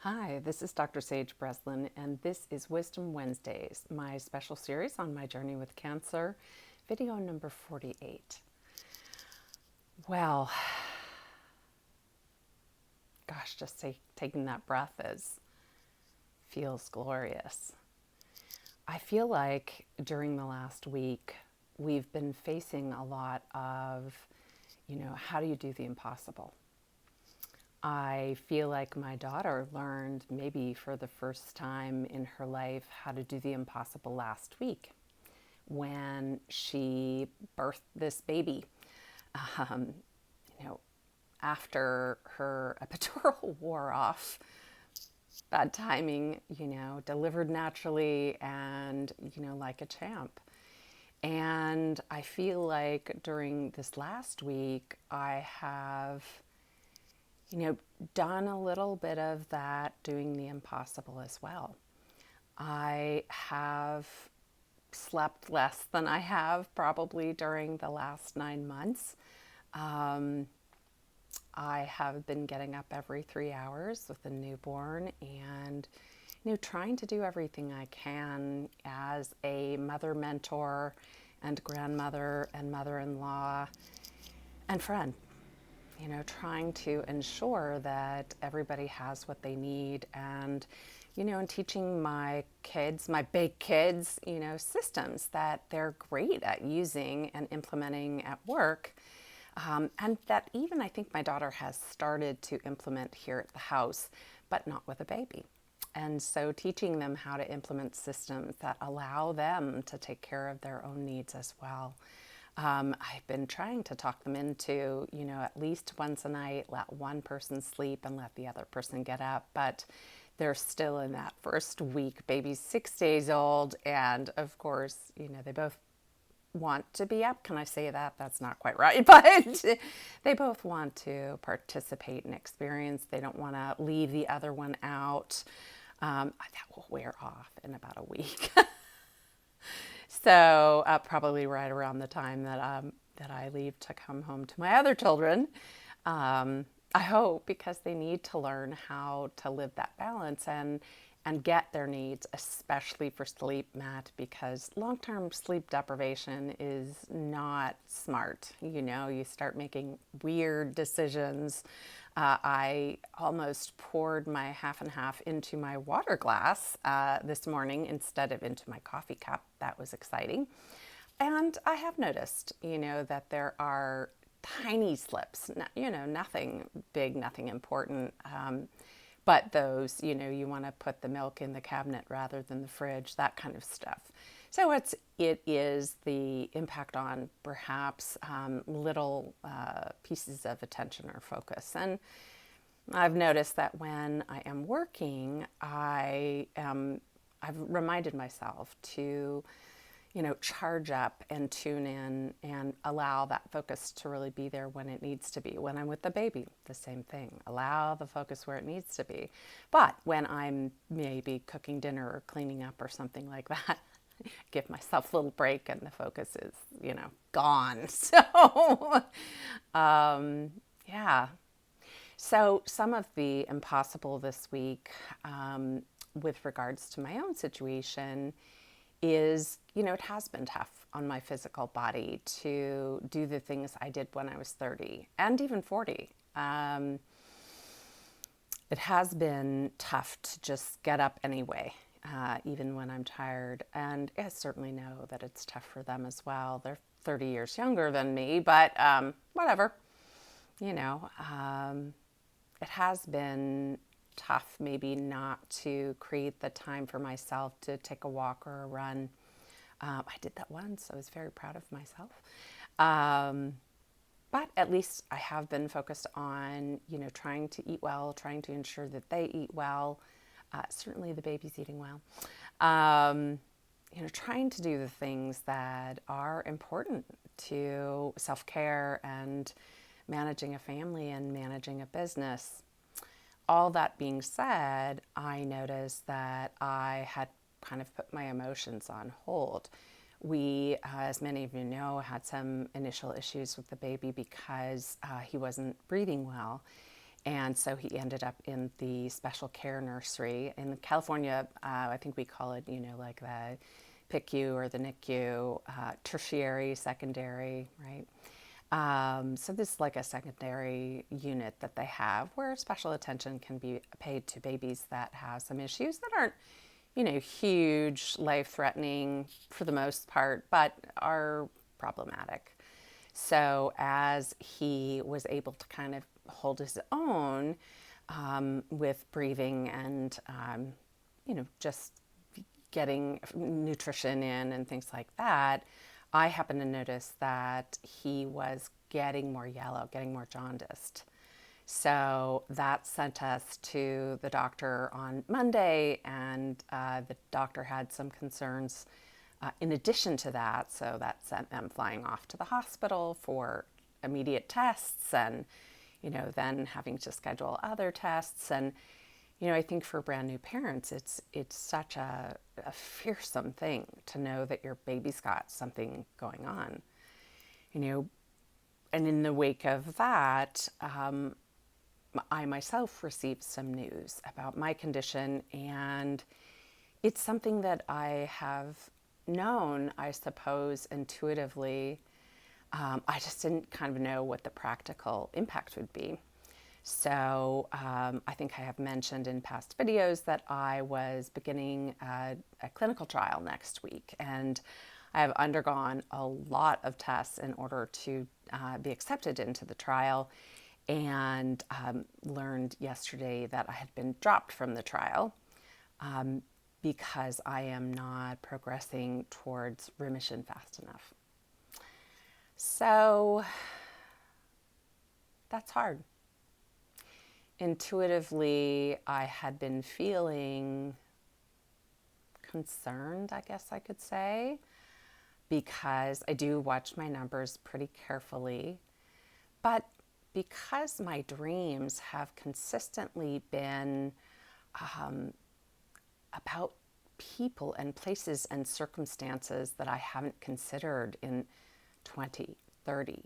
Hi, this is Dr. Sage Breslin, and this is Wisdom Wednesdays, my special series on my journey with cancer, video number 48. Well, gosh, taking that breath feels glorious. I feel like during the last week, we've been facing a lot of, how do you do the impossible? I feel like my daughter learned, maybe for the first time in her life, how to do the impossible last week when she birthed this baby. Um, you know, After her epidural wore off, bad timing, delivered naturally and, like a champ. And I feel like during this last week, I have done a little bit of that, doing the impossible as well. I have slept less than I have probably during the last 9 months. Um, I have been getting up every 3 hours with a newborn and trying to do everything I can as a mother mentor and grandmother and mother-in-law and friend. Trying to ensure that everybody has what they need and, and teaching my kids, my big kids, systems that they're great at using and implementing at work. And that even I think my daughter has started to implement here at the house, but not with a baby. And so teaching them how to implement systems that allow them to take care of their own needs as well. I've been trying to talk them into, at least once a night, let one person sleep and let the other person get up. But they're still in that first week. Baby's 6 days old. And of course, they both want to be up. Can I say that? That's not quite right. But they both want to participate and experience. They don't want to leave the other one out. That will wear off in about a week. So probably right around the time that I leave to come home to my other children. I hope, because they need to learn how to live that balance and get their needs, especially for sleep, Matt, because long-term sleep deprivation is not smart. You start making weird decisions. I almost poured my half and half into my water glass this morning instead of into my coffee cup. That was exciting. And I have noticed, that there are tiny slips, nothing big, nothing important. But those, you want to put the milk in the cabinet rather than the fridge, that kind of stuff. So it is the impact on perhaps little pieces of attention or focus. And I've noticed that when I am working, I've reminded myself to charge up and tune in and allow that focus to really be there when it needs to be. When I'm with the baby, the same thing. Allow the focus where it needs to be. But when I'm maybe cooking dinner or cleaning up or something like that, give myself a little break and the focus is, gone. So, yeah. So some of the impossible this week with regards to my own situation is, it has been tough on my physical body to do the things I did when I was 30 and even 40. It has been tough to just get up anyway, even when I'm tired. And I certainly know that it's tough for them as well. They're 30 years younger than me, but whatever. It has been tough maybe not to create the time for myself to take a walk or a run. I did that once. I was very proud of myself. But at least I have been focused on, trying to eat well, trying to ensure that they eat well. Certainly the baby's eating well. Trying to do the things that are important to self-care and managing a family and managing a business. All that being said, I noticed that I had kind of put my emotions on hold. We, as many of you know, had some initial issues with the baby because he wasn't breathing well. And so he ended up in the special care nursery. In California, I think we call it, like the PICU or the NICU, tertiary, secondary, right? So this is like a secondary unit that they have where special attention can be paid to babies that have some issues that aren't, huge, life-threatening for the most part, but are problematic. So as he was able to kind of hold his own with breathing and, just getting nutrition in and things like that, I happened to notice that he was getting more yellow, getting more jaundiced. So that sent us to the doctor on Monday, and the doctor had some concerns in addition to that. So that sent them flying off to the hospital for immediate tests and, then having to schedule other tests. And, I think for brand new parents, it's such a fearsome thing to know that your baby's got something going on, and in the wake of that, I myself received some news about my condition, and it's something that I have known, I suppose, intuitively. I just didn't kind of know what the practical impact would be. So I think I have mentioned in past videos that I was beginning a clinical trial next week, and I have undergone a lot of tests in order to be accepted into the trial, and learned yesterday that I had been dropped from the trial because I am not progressing towards remission fast enough. So that's hard. Intuitively, I had been feeling concerned, I guess I could say, because I do watch my numbers pretty carefully. But because my dreams have consistently been about people and places and circumstances that I haven't considered in 20, 30,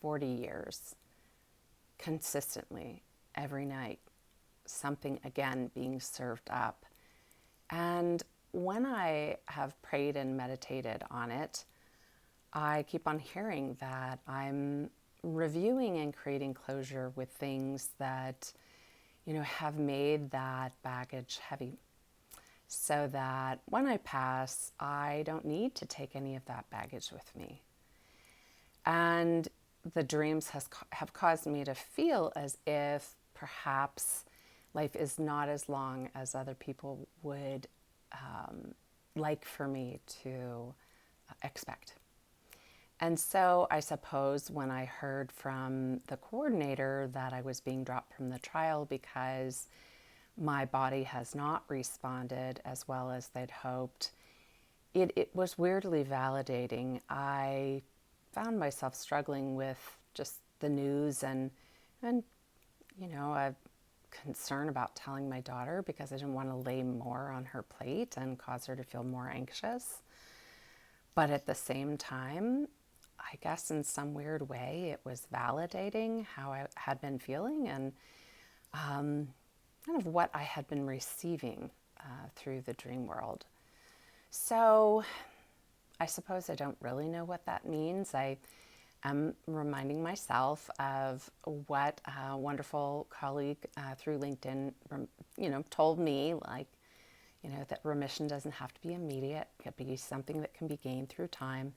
40 years, consistently, every night, something again being served up. And when I have prayed and meditated on it, I keep on hearing that I'm reviewing and creating closure with things that, have made that baggage heavy, so that when I pass, I don't need to take any of that baggage with me. And the dreams have caused me to feel as if perhaps life is not as long as other people would like for me to expect. And so I suppose when I heard from the coordinator that I was being dropped from the trial because my body has not responded as well as they'd hoped, it was weirdly validating. I found myself struggling with just the news and a concern about telling my daughter because I didn't want to lay more on her plate and cause her to feel more anxious. But at the same time, I guess in some weird way, it was validating how I had been feeling and kind of what I had been receiving through the dream world. So I suppose I don't really know what that means. I am reminding myself of what a wonderful colleague through LinkedIn, told me, that remission doesn't have to be immediate. It can be something that can be gained through time.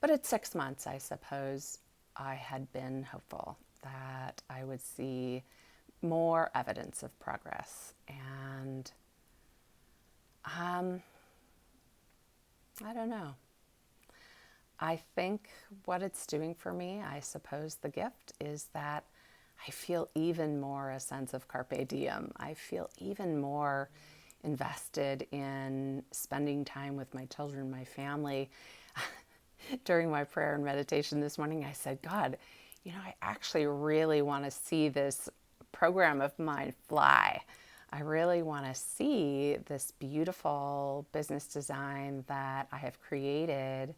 But at 6 months, I suppose I had been hopeful that I would see more evidence of progress. And I don't know. I think what it's doing for me, I suppose the gift is that I feel even more a sense of carpe diem. I feel even more invested in spending time with my children, my family. During my prayer and meditation this morning, I said, God, I actually really want to see this program of mine fly. I really want to see this beautiful business design that I have created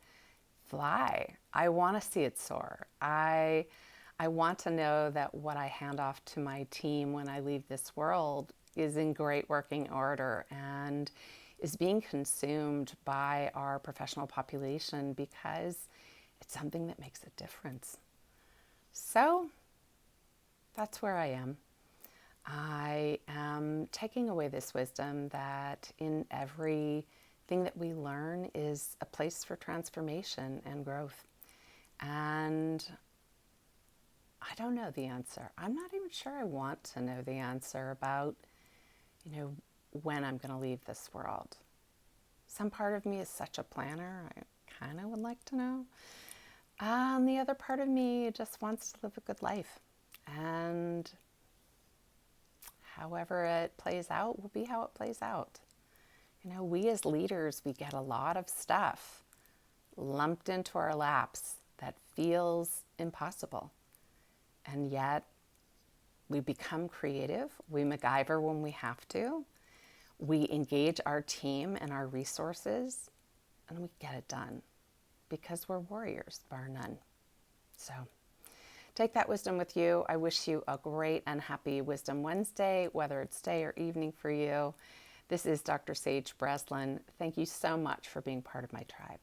fly. I want to see it soar. I I want to know that what I hand off to my team when I leave this world is in great working order and is being consumed by our professional population because it's something that makes a difference. So that's where I am. I am taking away this wisdom that in everything that we learn is a place for transformation and growth. And I don't know the answer. I'm not even sure I want to know the answer about, when I'm going to leave this world. Some part of me is such a planner. I kind of would like to know. And the other part of me just wants to live a good life. And however it plays out will be how it plays out. We as leaders, we get a lot of stuff lumped into our laps that feels impossible. And yet we become creative. We MacGyver when we have to. We engage our team and our resources, and we get it done because we're warriors, bar none. So take that wisdom with you. I wish you a great and happy Wisdom Wednesday, whether it's day or evening for you. This is Dr. Sage Breslin. Thank you so much for being part of my tribe.